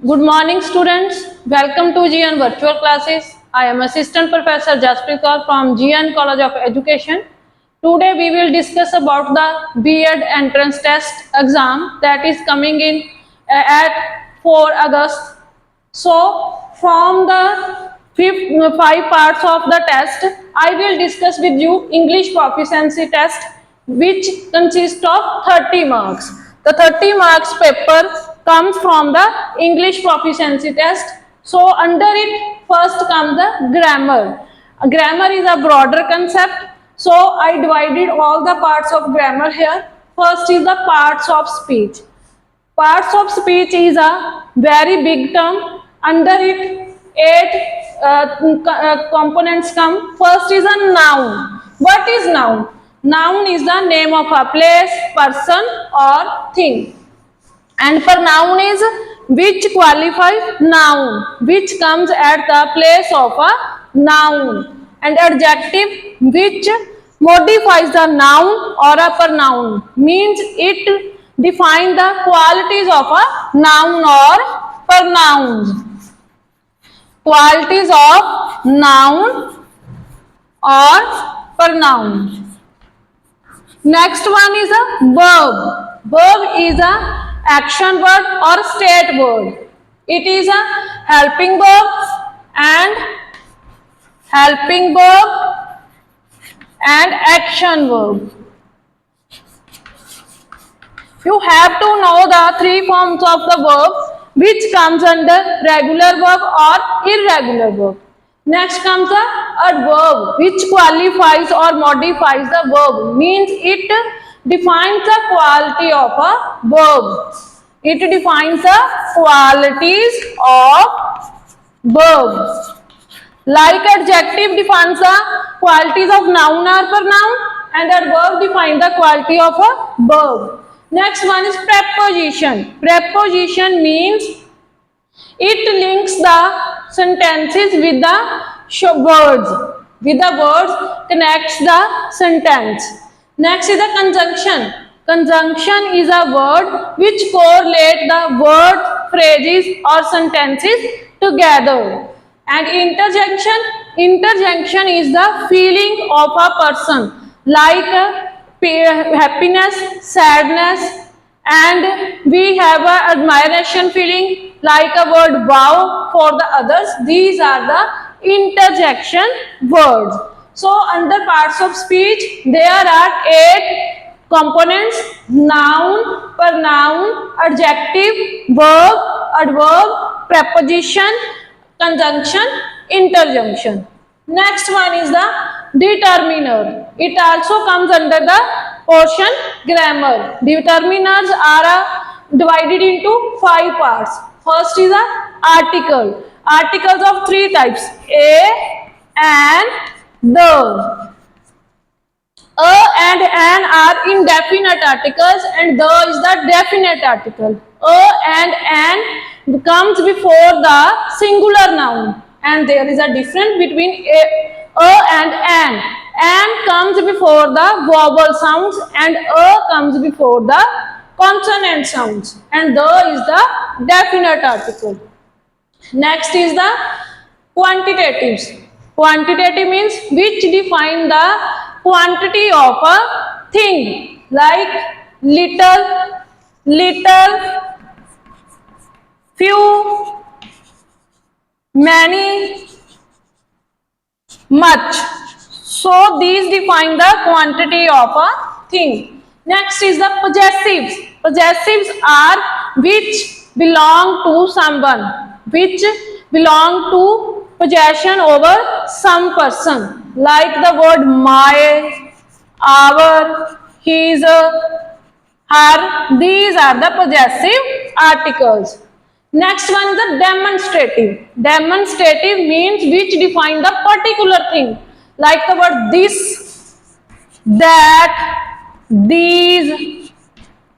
Good morning, students. Welcome to GN Virtual Classes. I am Assistant Professor Jasprit Kaur from GN College of Education. Today we will discuss about the B.Ed entrance test exam that is coming in at 4 August. So, from the five parts of the test, I will discuss with you English proficiency test, which consists of 30 marks. The 30 marks paper comes from the English proficiency test. So, under it, first comes the grammar. Grammar is a broader concept. So, I divided all the parts of grammar here. First is the parts of speech. Parts of speech is a very big term. Under it, eight components come. First is a noun. What is noun? Noun is the name of a place, person, or thing. And pronoun is which qualifies noun, which comes at the place of a noun. And adjective, which modifies the noun or a pronoun, means it defines the qualities of a noun or pronouns. Qualities of noun or pronoun. Next one is a verb. Verb is a action word or state word. It is a helping verb and helping verb and action verb. You have to know the three forms of the verb which comes under regular verb or irregular verb. Next comes the adverb which qualifies or modifies the verb, means it defines the quality of a verb. It defines the qualities of verb. Like adjective defines the qualities of noun or pronoun, and adverb defines the quality of a verb. Next one is preposition. Preposition means it links the sentences with the words. With the words connects the sentence. Next is the conjunction. Conjunction is a word which correlates the words, phrases or sentences together. And interjunction. Interjunction is the feeling of a person, like happiness, sadness, and we have a admiration feeling like a word wow for the others. These are the interjection words. So under parts of speech there are 8 components: noun, pronoun, adjective, verb, adverb, preposition, conjunction, interjunction. Next one is the determiner. It also comes under the portion grammar. Determiners are divided into 5 parts. First is the article. Articles of 3 types: a, and, the. A and an are indefinite articles and the is the definite article. A and an comes before the singular noun, and there is a difference between a and an. An comes before the vowel sounds and a comes before the consonant sounds, and the is the definite article. Next is the quantitatives. Quantitative means which define the quantity of a thing, like little, little, few, many, much. So these define the quantity of a thing. Next is the possessives. Possessives are which belong to someone, which belong to possession over some person, like the word my, our, his, her. These are the possessive articles. Next one is the demonstrative. Demonstrative means which define the particular thing, like the word this, that, these,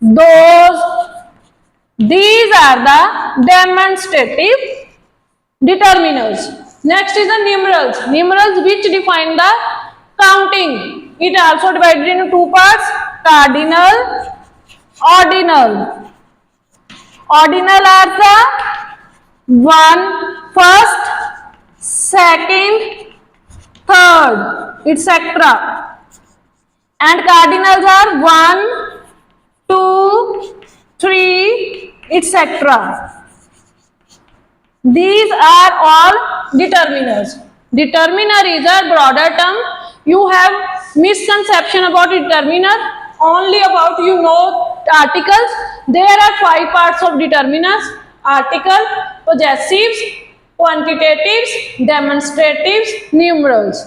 those. These are the demonstrative determiners. Next is the numerals. Numerals which define the counting. It also divided into 2 parts: cardinal, ordinal. Ordinal are the one, first, second, third, etc. And cardinals are 1, 2, 3, etc. These are all determiners. Determiner is a broader term. You have misconception about determiner only about articles. There are 5 parts of determiners: article, possessives, quantitatives, demonstratives, numerals.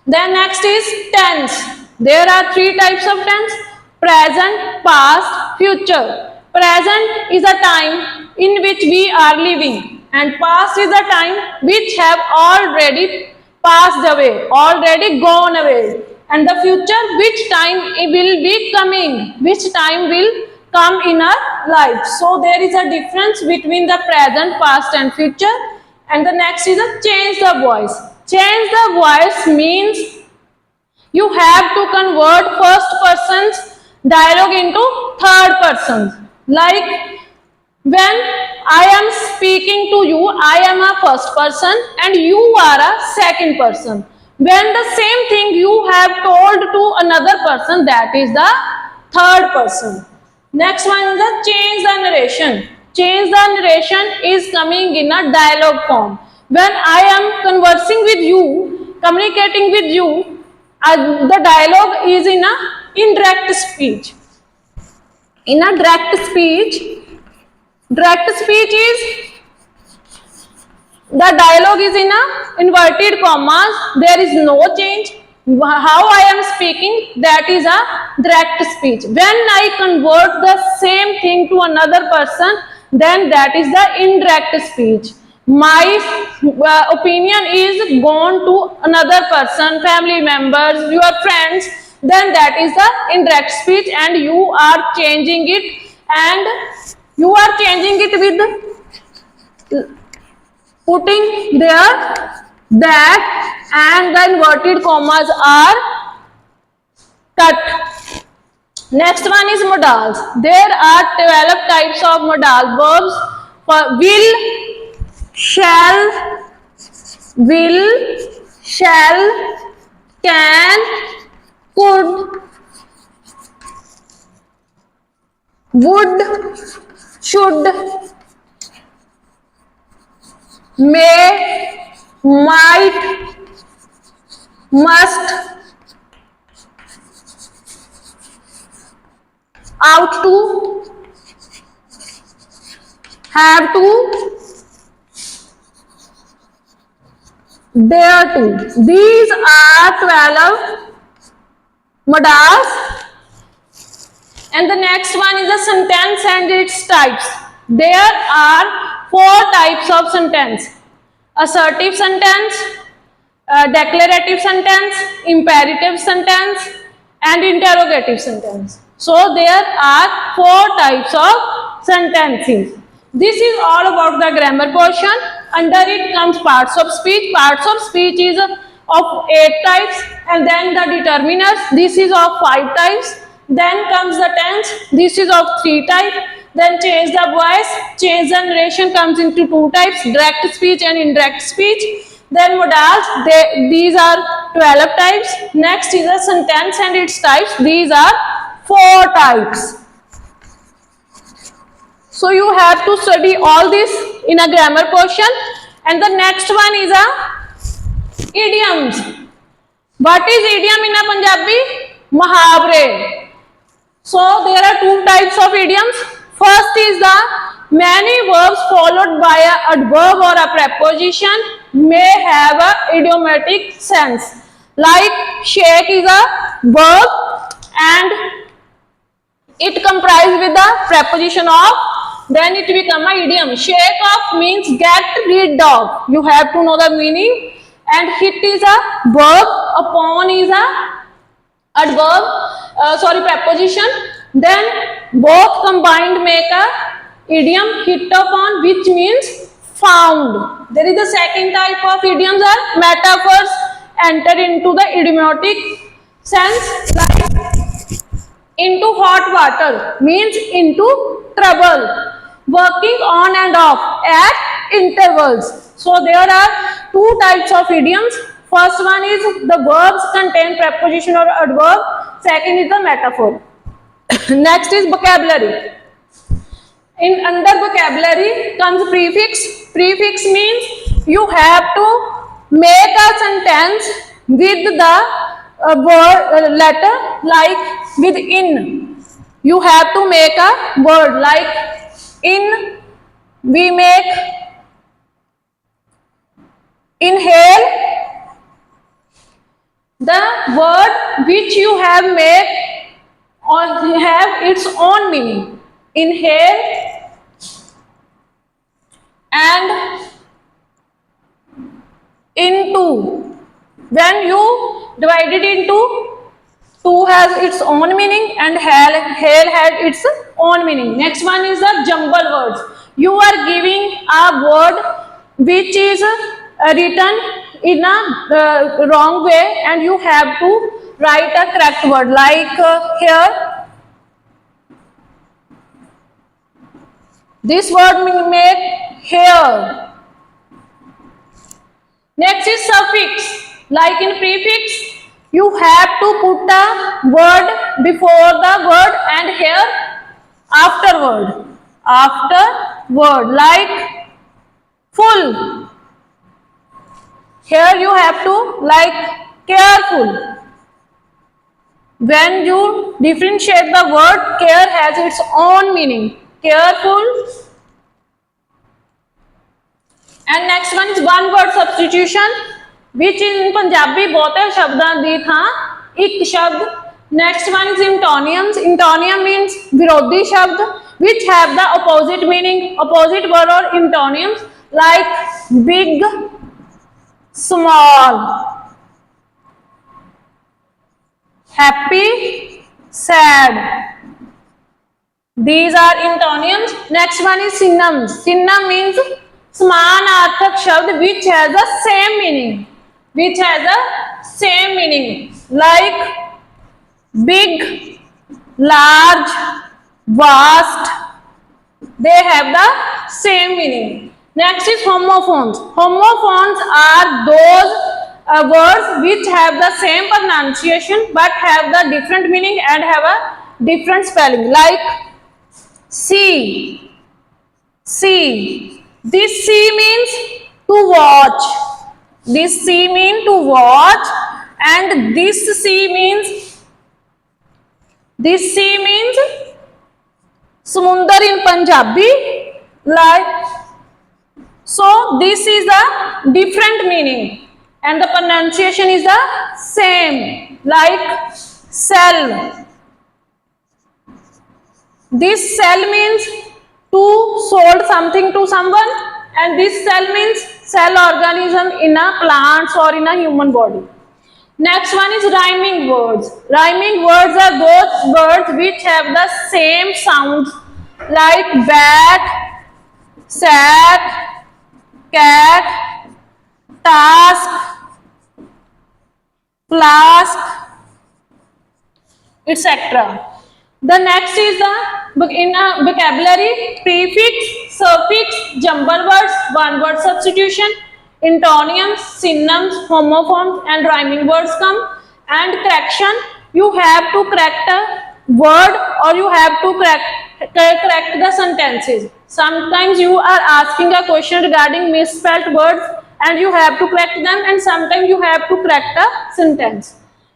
Then next is tense. There are 3 types of tense: present, past, future. Present is a time in which we are living, and past is a time which have already passed away, already gone away. And the future, which time it will be coming, which time will come in our life. So there is a difference between the present, past and future. And the next is a change the voice. Change the voice means you have to convert first person's dialogue into third person. Like when I am speaking to you, I am a first person and you are a second person. When the same thing you have told to another person, that is the third person. Next one is the change the narration. Change the narration is coming in a dialogue form. When I am conversing with you, communicating with you, the dialogue is in a indirect speech. In a direct speech is the dialogue is in a inverted commas. There is no change. How I am speaking, that is a direct speech. When I convert the same thing to another person, then that is the indirect speech. My opinion is gone to another person, family members, your friends, then that is the indirect speech, and you are changing it, and you are changing it with putting there that, and the inverted commas are cut. Next one is modals. There are 12 types of modal verbs for will, shall, can, could, would, should, may, might, must, out to, have to, dare to. These are 12 modals. And the next one is the sentence and its types. There are 4 types of sentence: assertive sentence, declarative sentence, imperative sentence, and interrogative sentence. So there are 4 types of sentences. This is all about the grammar portion. Under it comes parts of speech. Parts of speech is of 8 types, and then the determiners. This is of 5 types. Then comes the tense. This is of 3 types. Then change the voice. Change the narration comes into 2 types: direct speech and indirect speech. Then modals. These are 12 types. Next is a sentence and its types. These are 4 types. So you have to study all this in a grammar portion. And the next one is a idioms. What is idiom in a Punjabi? Muhavre. So there are 2 types of idioms. First is the many verbs followed by an adverb or a preposition may have a idiomatic sense. Like shake is a verb and it comprises with the preposition of, then it become a idiom. Shake off means get rid of. You have to know the meaning. And hit is a verb. Upon is a adverb, preposition. Then both combined make a idiom: hit upon, which means found. There is a second type of idioms are metaphors enter into the idiomatic sense, like into hot water means into trouble. working on and off at intervals. So there are two types of idioms. First one is the verbs contain preposition or adverb. Second is the metaphor. Next is vocabulary. In under vocabulary comes prefix. Prefix means you have to make a sentence with the word letter like with in. You have to make a word like in. We make inhale. The word which you have made or have its own meaning. Inhale and into. When you divide it into, two has its own meaning and hail has its own meaning. Next one is the jumble words. You are giving a word which is written in a wrong way and you have to write a correct word like here. This word will make hair. Next is suffix. Like in prefix, you have to put a word before the word and here afterward. Afterward, like full. Here you have to like careful. When you differentiate the word, care has its own meaning. Careful. And next one is one word substitution, which is in Punjabi बहुते शब्दां दी थां एक शब्द. Next one is antonyms. Antonym means विरोधी शब्द which have the opposite meaning, opposite word or antonyms like big, small, happy, sad. These are antonyms. Next one is synonyms. Synonym means समानार्थक शब्द which has the same meaning. Which has the same meaning like big, large, vast. They have the same meaning. Next is homophones. Homophones are those words which have the same pronunciation but have the different meaning and have a different spelling like see. See. This see means to watch. This see means to watch and this see means samundar in Punjabi like. So this is a different meaning and the pronunciation is the same like sell. This sell means to sold something to someone and this cell means cell organism in a plants or in a human body. Next one is rhyming words. Rhyming words are those words which have the same sounds like bat, sat, cat, task, flask, etc. The next is the in a vocabulary prefix, suffix, jumble words, one word substitution, antonyms, synonyms, homophones and rhyming words come. And correction, you have to correct a word or you have to correct the sentences. Sometimes you are asking a question regarding misspelled words and you have to correct them and sometimes you have to correct a sentence.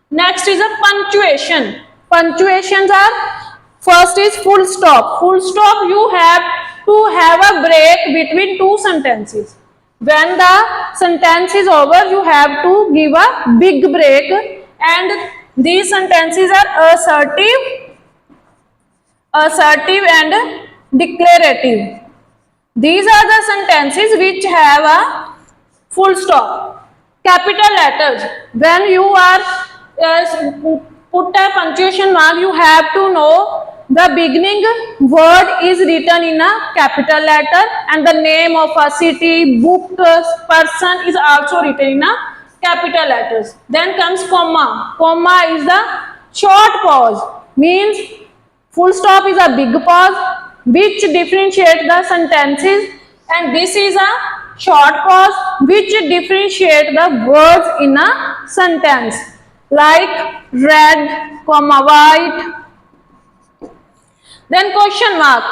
Next is a punctuation. Punctuations are, first is full stop. Full stop, you have to have a break between two sentences. When the sentence is over, you have to give a big break and these sentences are assertive and declarative. These are the sentences which have a full stop. Capital letters, when you are put a punctuation mark, you have to know the beginning word is written in a capital letter and the name of a city, book, person is also written in a capital letters. Then comes comma. Comma is the short pause, means full stop is a big pause, which differentiate the sentences, and this is a short pause which differentiate the words in a sentence, like red, comma, white. Then question mark.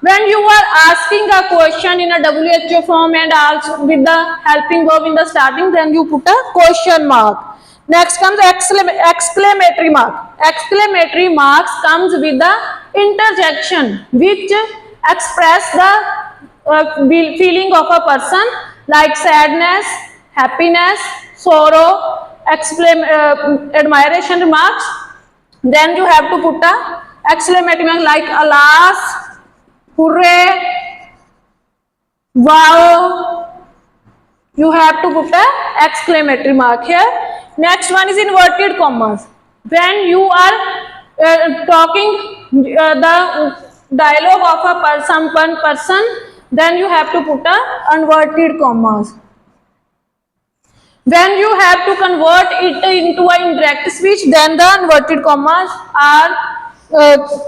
When you are asking a question in a WHO form and also with the helping verb in the starting, then you put a question mark. Next comes exclamatory mark. Exclamatory marks comes with the interjection which express the feeling of a person, like sadness, happiness, sorrow, admiration remarks. Then you have to put a exclamatory mark like alas, hooray, wow. You have to put a exclamatory mark here. Next one is inverted commas. When you are talking the dialogue of a person, one person, then you have to put a inverted commas. When you have to convert it into an indirect speech, then the inverted commas are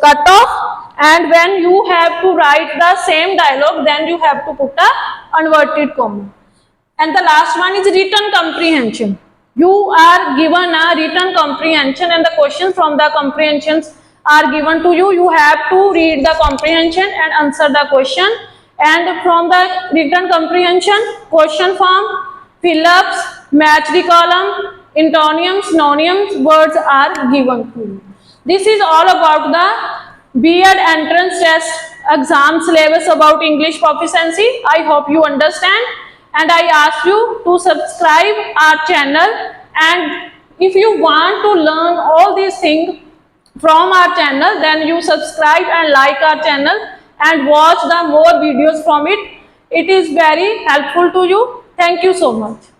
cut off, and when you have to write the same dialogue, then you have to put a inverted comma. And the last one is written comprehension. You are given a written comprehension and the questions from the comprehensions are given to you. You have to read the comprehension and answer the question. And from the written comprehension, question form, fill-ups, match the column, antonyms, synonyms, words are given to you. This is all about the B.Ed entrance test exam syllabus about English proficiency. I hope you understand, and I ask you to subscribe our channel, and if you want to learn all these things from our channel, then you subscribe and like our channel and watch the more videos from it. It is very helpful to you. Thank you so much.